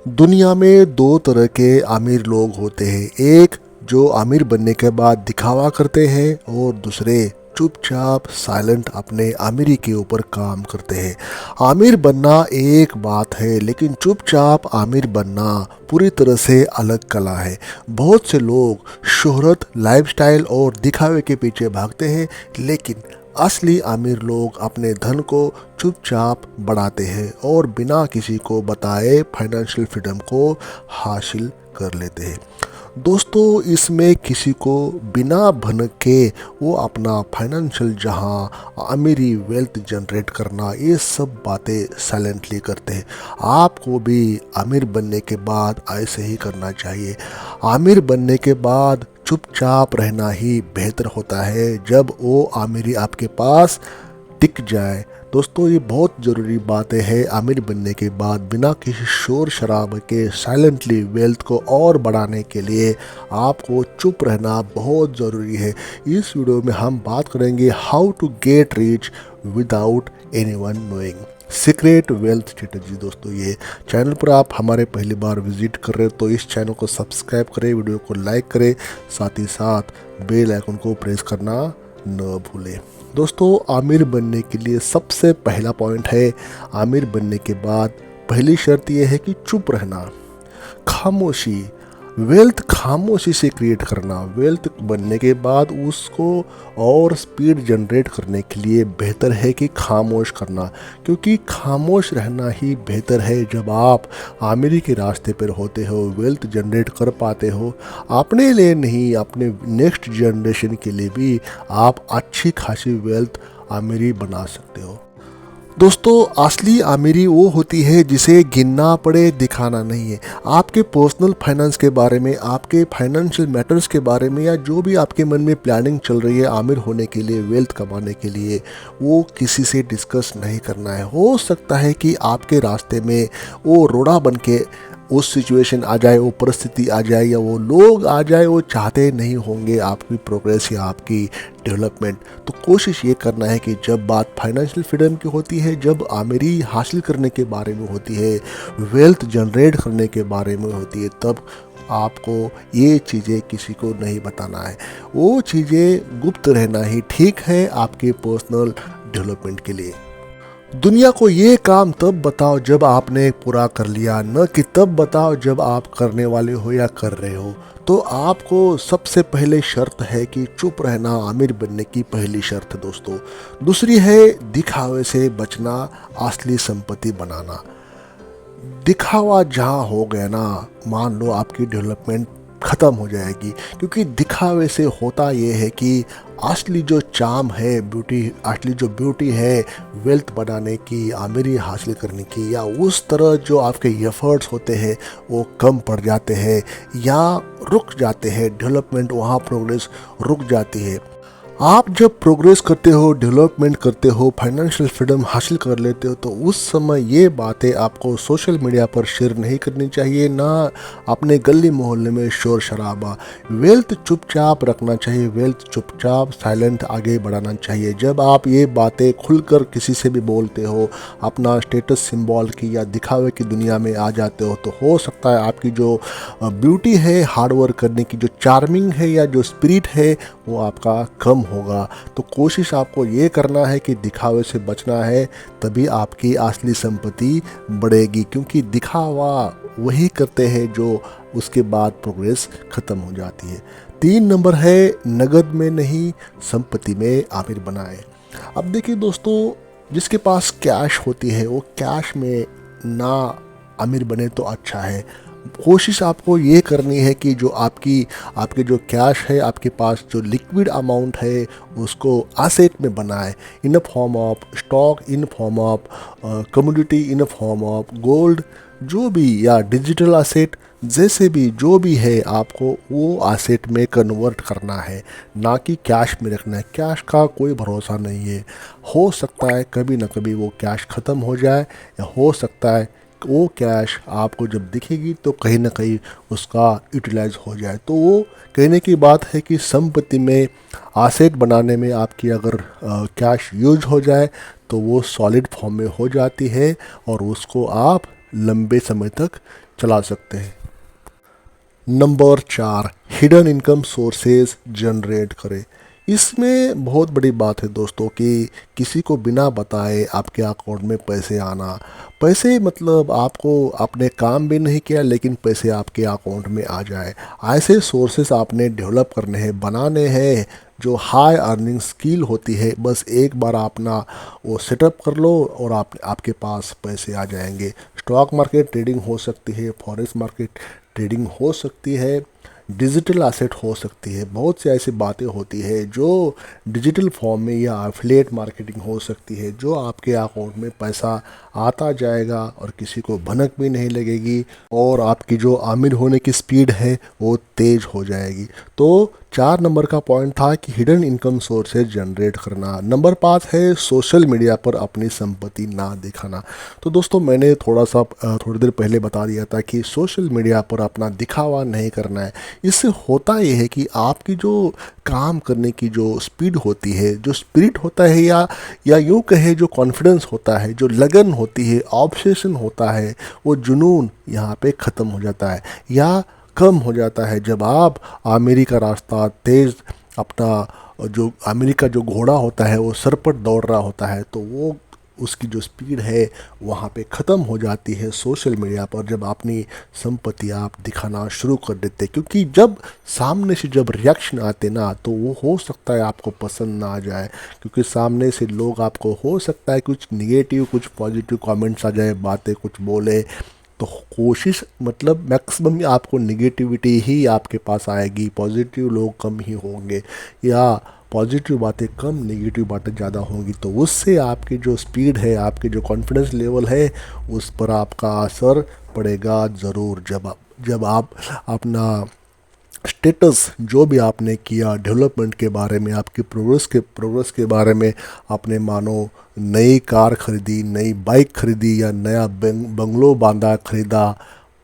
दुनिया में दो तरह के अमीर लोग होते हैं। एक जो अमीर बनने के बाद दिखावा करते हैं और दूसरे चुपचाप साइलेंट अपने अमीरी के ऊपर काम करते हैं। अमीर बनना एक बात है, लेकिन चुपचाप अमीर बनना पूरी तरह से अलग कला है। बहुत से लोग शोहरत, लाइफस्टाइल और दिखावे के पीछे भागते हैं, लेकिन असली अमीर लोग अपने धन को चुपचाप बढ़ाते हैं और बिना किसी को बताए फाइनेंशियल फ्रीडम को हासिल कर लेते हैं। दोस्तों, इसमें किसी को बिना भनक के वो अपना फाइनेंशियल जहां अमीरी वेल्थ जनरेट करना, ये सब बातें साइलेंटली करते हैं। आपको भी अमीर बनने के बाद ऐसे ही करना चाहिए। अमीर बनने के बाद चुपचाप रहना ही बेहतर होता है जब वो अमीरी आपके पास टिक जाए। दोस्तों, ये बहुत ज़रूरी बातें हैं। अमीर बनने के बाद बिना किसी शोर शराबे के साइलेंटली वेल्थ को और बढ़ाने के लिए आपको चुप रहना बहुत ज़रूरी है। इस वीडियो में हम बात करेंगे how to get rich without anyone knowing, secret wealth strategy. दोस्तों, ये चैनल पर आप हमारे पहली बार विजिट कर रहे हो तो इस चैनल को सब्सक्राइब करें, वीडियो को लाइक करें, साथ ही साथ बेल आइकन को प्रेस करना न भूलें। दोस्तों, आमिर बनने के लिए सबसे पहला पॉइंट है, आमिर बनने के बाद पहली शर्त यह है कि चुप रहना, खामोशी। वेल्थ खामोशी से क्रिएट करना। वेल्थ बनने के बाद उसको और स्पीड जनरेट करने के लिए बेहतर है कि खामोश करना, क्योंकि खामोश रहना ही बेहतर है। जब आप आमिरी के रास्ते पर होते हो, वेल्थ जनरेट कर पाते हो, अपने लिए नहीं अपने नेक्स्ट जनरेशन के लिए भी आप अच्छी खासी वेल्थ आमिरी बना सकते हो। दोस्तों, असली अमीरी वो होती है जिसे गिनना पड़े, दिखाना नहीं है। आपके पर्सनल फाइनेंस के बारे में, आपके फाइनेंशियल मैटर्स के बारे में, या जो भी आपके मन में प्लानिंग चल रही है अमीर होने के लिए, वेल्थ कमाने के लिए, वो किसी से डिस्कस नहीं करना है। हो सकता है कि आपके रास्ते में वो रोड़ा बन के उस सिचुएशन आ जाए, वो परिस्थिति आ जाए, या वो लोग आ जाए, वो चाहते नहीं होंगे आपकी प्रोग्रेस या आपकी डेवलपमेंट। तो कोशिश ये करना है कि जब बात फाइनेंशियल फ्रीडम की होती है, जब आमिरी हासिल करने के बारे में होती है, वेल्थ जनरेट करने के बारे में होती है, तब आपको ये चीज़ें किसी को नहीं बताना है। वो चीज़ें गुप्त रहना ही ठीक है आपके पर्सनल डेवलपमेंट के लिए। दुनिया को ये काम तब बताओ जब आपने पूरा कर लिया, न कि तब बताओ जब आप करने वाले हो या कर रहे हो। तो आपको सबसे पहले शर्त है कि चुप रहना, अमीर बनने की पहली शर्त दोस्तों। दूसरी है दिखावे से बचना, असली संपत्ति बनाना। दिखावा जहाँ हो गया ना, मान लो आपकी डेवलपमेंट ख़त्म हो जाएगी, क्योंकि दिखावे से होता ये है कि असली जो चार्म है, असली जो ब्यूटी है वेल्थ बनाने की, अमीरी हासिल करने की, या उस तरह जो आपके एफर्ट्स होते हैं वो कम पड़ जाते हैं या रुक जाते हैं। डेवलपमेंट वहाँ प्रोग्रेस रुक जाती है। आप जब प्रोग्रेस करते हो, डेवलपमेंट करते हो, फाइनेंशियल फ्रीडम हासिल कर लेते हो, तो उस समय ये बातें आपको सोशल मीडिया पर शेयर नहीं करनी चाहिए, ना अपने गली मोहल्ले में शोर शराबा। वेल्थ चुपचाप रखना चाहिए, वेल्थ चुपचाप साइलेंट आगे बढ़ाना चाहिए। जब आप ये बातें खुलकर किसी से भी बोलते हो, अपना स्टेटस सिंबल की या दिखावे की दुनिया में आ जाते हो, तो हो सकता है आपकी जो ब्यूटी है, हार्डवर्क करने की जो चार्मिंग है या जो स्पिरिट है, वो आपका कम होगा। तो कोशिश आपको ये करना है कि दिखावे से बचना है, तभी आपकी असली संपत्ति बढ़ेगी, क्योंकि दिखावा वही करते हैं जो उसके बाद प्रोग्रेस खत्म हो जाती है। 3 नंबर है नगद में नहीं, संपत्ति में आमिर बनाए। अब देखिए दोस्तों, जिसके पास कैश होती है वो कैश में ना अमीर बने तो अच्छा है। कोशिश आपको ये करनी है कि जो आपके जो कैश है, आपके पास जो लिक्विड अमाउंट है, उसको एसेट में बनाए, in a form of stock, in form of commodity, in form of gold, जो भी, या डिजिटल एसेट, जैसे भी जो भी है आपको वो एसेट में कन्वर्ट करना है, ना कि कैश में रखना है। कैश का कोई भरोसा नहीं है, हो सकता है कभी ना कभी वो कैश ख़त्म हो जाए, या हो सकता है वो कैश आपको जब दिखेगी तो कहीं ना कहीं उसका यूटिलाइज हो जाए। तो वो कहने की बात है कि संपत्ति में एसेट बनाने में आपकी अगर कैश यूज हो जाए तो वो सॉलिड फॉर्म में हो जाती है और उसको आप लंबे समय तक चला सकते हैं। Number 4, hidden income sources generate करें। इसमें बहुत बड़ी बात है दोस्तों कि किसी को बिना बताए आपके अकाउंट में पैसे आना। पैसे मतलब आपको आपने काम भी नहीं किया लेकिन पैसे आपके अकाउंट में आ जाए। ऐसे सोर्सेस आपने डेवलप करने हैं, बनाने हैं, जो हाई अर्निंग स्किल होती है। बस एक बार अपना वो सेटअप कर लो और आपके पास पैसे आ जाएंगे। स्टॉक मार्केट ट्रेडिंग हो सकती है, फॉरेक्स मार्केट ट्रेडिंग हो सकती है, डिजिटल एसेट हो सकती है। बहुत सी ऐसी बातें होती है जो डिजिटल फॉर्म में, या एफिलिएट मार्केटिंग हो सकती है, जो आपके अकाउंट में पैसा आता जाएगा और किसी को भनक भी नहीं लगेगी और आपकी जो अमीर होने की स्पीड है वो तेज़ हो जाएगी। तो 4 नंबर का पॉइंट था कि हिडन इनकम सोर्सेज जनरेट करना। नंबर 5 है सोशल मीडिया पर अपनी संपत्ति ना दिखाना। तो दोस्तों मैंने थोड़ी देर पहले बता दिया था कि सोशल मीडिया पर अपना दिखावा नहीं करना है। इससे होता यह है कि आपकी जो काम करने की जो स्पीड होती है, जो स्पिरिट होता है, या यूँ कहे जो कॉन्फिडेंस होता है, जो लगन होती है, ऑब्सेशन होता है, वो जुनून यहाँ पे ख़त्म हो जाता है या कम हो जाता है। जब आप आमिरी का रास्ता तेज़, अपना जो आमिरी का जो घोड़ा होता है वो सर पर दौड़ रहा होता है, तो वो उसकी जो स्पीड है वहाँ पे ख़त्म हो जाती है सोशल मीडिया पर, जब अपनी संपत्ति आप दिखाना शुरू कर देते। क्योंकि जब सामने से जब रिएक्शन आते ना, तो वो हो सकता है आपको पसंद ना आ जाए, क्योंकि सामने से लोग आपको हो सकता है कुछ निगेटिव कुछ पॉजिटिव कमेंट्स आ जाए, बातें कुछ बोले। तो कोशिश मतलब मैक्सिमम आपको निगेटिविटी ही आपके पास आएगी, पॉजिटिव लोग कम ही होंगे, या पॉजिटिव बातें कम, नेगेटिव बातें ज़्यादा होंगी। तो उससे आपकी जो स्पीड है, आपकी जो कॉन्फिडेंस लेवल है, उस पर आपका असर पड़ेगा ज़रूर। जब आप अपना स्टेटस जो भी आपने किया डेवलपमेंट के बारे में, आपकी प्रोग्रेस के बारे में, आपने मानो नई कार खरीदी, नई बाइक खरीदी, या नया बंगलो बांधा खरीदा,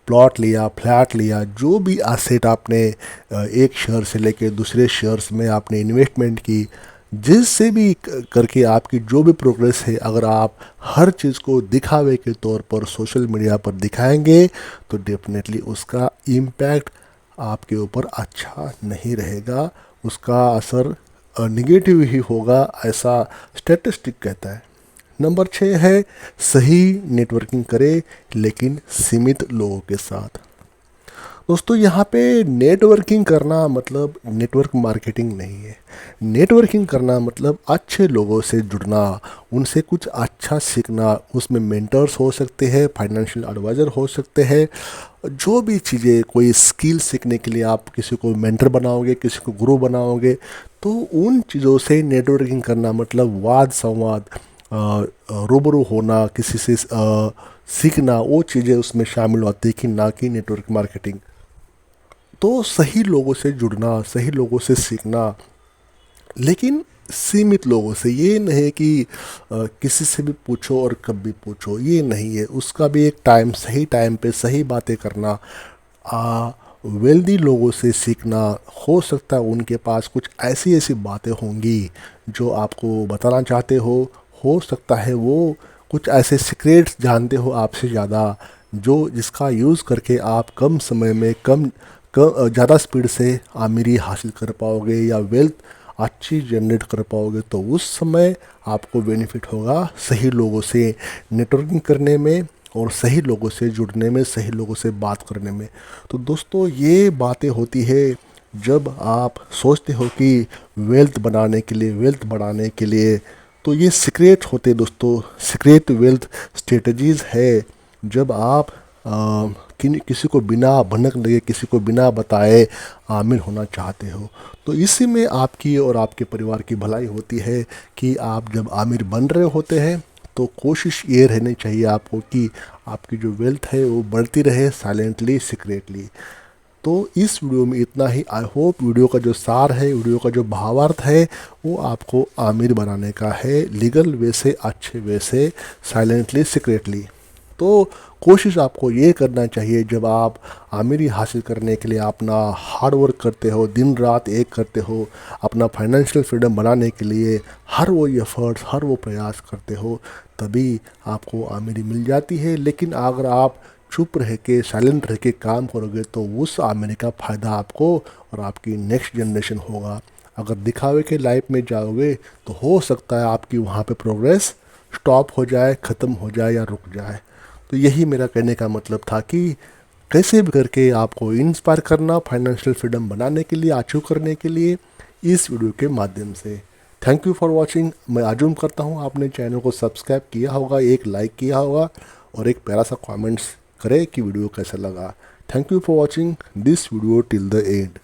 प्लॉट लिया, फ्लैट लिया, जो भी एसेट आपने एक शेयर से लेके दूसरे शेयर्स में आपने इन्वेस्टमेंट की, जिससे भी करके आपकी जो भी प्रोग्रेस है, अगर आप हर चीज़ को दिखावे के तौर पर सोशल मीडिया पर दिखाएंगे तो डेफिनेटली उसका इम्पैक्ट आपके ऊपर अच्छा नहीं रहेगा, उसका असर निगेटिव ही होगा, ऐसा स्टैटिस्टिक कहता है। नंबर 6 है सही नेटवर्किंग करें लेकिन सीमित लोगों के साथ। दोस्तों यहाँ पे नेटवर्किंग करना मतलब नेटवर्क मार्केटिंग नहीं है। नेटवर्किंग करना मतलब अच्छे लोगों से जुड़ना, उनसे कुछ अच्छा सीखना। उसमें मेंटर्स हो सकते हैं, फाइनेंशियल एडवाइज़र हो सकते हैं, जो भी चीज़ें, कोई स्किल सीखने के लिए आप किसी को मेंटर बनाओगे, किसी को गुरु बनाओगे, तो उन चीज़ों से नेटवर्किंग करना मतलब वाद संवाद, रूबरू होना, किसी से सीखना, वो चीज़ें उसमें शामिल होती है कि ना कि नेटवर्क मार्केटिंग। तो सही लोगों से जुड़ना, सही लोगों से सीखना, लेकिन सीमित लोगों से। ये नहीं कि किसी से भी पूछो और कब भी पूछो, ये नहीं है। उसका भी एक टाइम, सही टाइम पे सही बातें करना। वेल्दी लोगों से सीखना, हो सकता है उनके पास कुछ ऐसी ऐसी बातें होंगी जो आपको बताना चाहते हो सकता है वो कुछ ऐसे सीक्रेट्स जानते हो आपसे ज़्यादा, जो जिसका यूज़ करके आप कम समय में ज़्यादा स्पीड से आमिरी हासिल कर पाओगे या वेल्थ अच्छी जनरेट कर पाओगे। तो उस समय आपको बेनिफिट होगा सही लोगों से नेटवर्किंग करने में और सही लोगों से जुड़ने में, सही लोगों से बात करने में। तो दोस्तों ये बातें होती है जब आप सोचते हो कि वेल्थ बनाने के लिए, वेल्थ बढ़ाने के लिए, तो ये सीक्रेट होते दोस्तों, सीक्रेट वेल्थ स्ट्रेटजीज़ है। जब आप किसी को बिना भनक लगे, किसी को बिना बताए आमिर होना चाहते हो, तो इसी में आपकी और आपके परिवार की भलाई होती है कि आप जब आमिर बन रहे होते हैं तो कोशिश ये रहनी चाहिए आपको कि आपकी जो वेल्थ है वो बढ़ती रहे साइलेंटली, सीक्रेटली। तो इस वीडियो में इतना ही। आई होप वीडियो का जो सार है, वीडियो का जो भावार्थ है, वो आपको आमिर बनाने का है, लीगल वे से, अच्छे वे से, साइलेंटली, सीक्रेटली। तो कोशिश आपको ये करना चाहिए जब आप आमिरी हासिल करने के लिए अपना हार्ड वर्क करते हो, दिन रात एक करते हो, अपना फाइनेंशियल फ्रीडम बनाने के लिए हर वो एफर्ट्स, हर वो प्रयास करते हो, तभी आपको आमिरी मिल जाती है। लेकिन अगर आप चुप रह के साइलेंट रह के काम करोगे तो उस आमदनी का फ़ायदा आपको और आपकी नेक्स्ट जनरेशन होगा। अगर दिखावे के लाइफ में जाओगे तो हो सकता है आपकी वहाँ पे प्रोग्रेस स्टॉप हो जाए, ख़त्म हो जाए या रुक जाए। तो यही मेरा कहने का मतलब था कि कैसे भी करके आपको इंस्पायर करना फाइनेंशियल फ्रीडम बनाने के लिए, अचीव करने के लिए इस वीडियो के माध्यम से। Thank you for watching. मैं आजूम करता हूँ आपने चैनल को सब्सक्राइब किया होगा, एक लाइक किया होगा और एक प्यारा सा कमेंट्स करें कि वीडियो कैसा लगा। Thank you for watching this video till the end.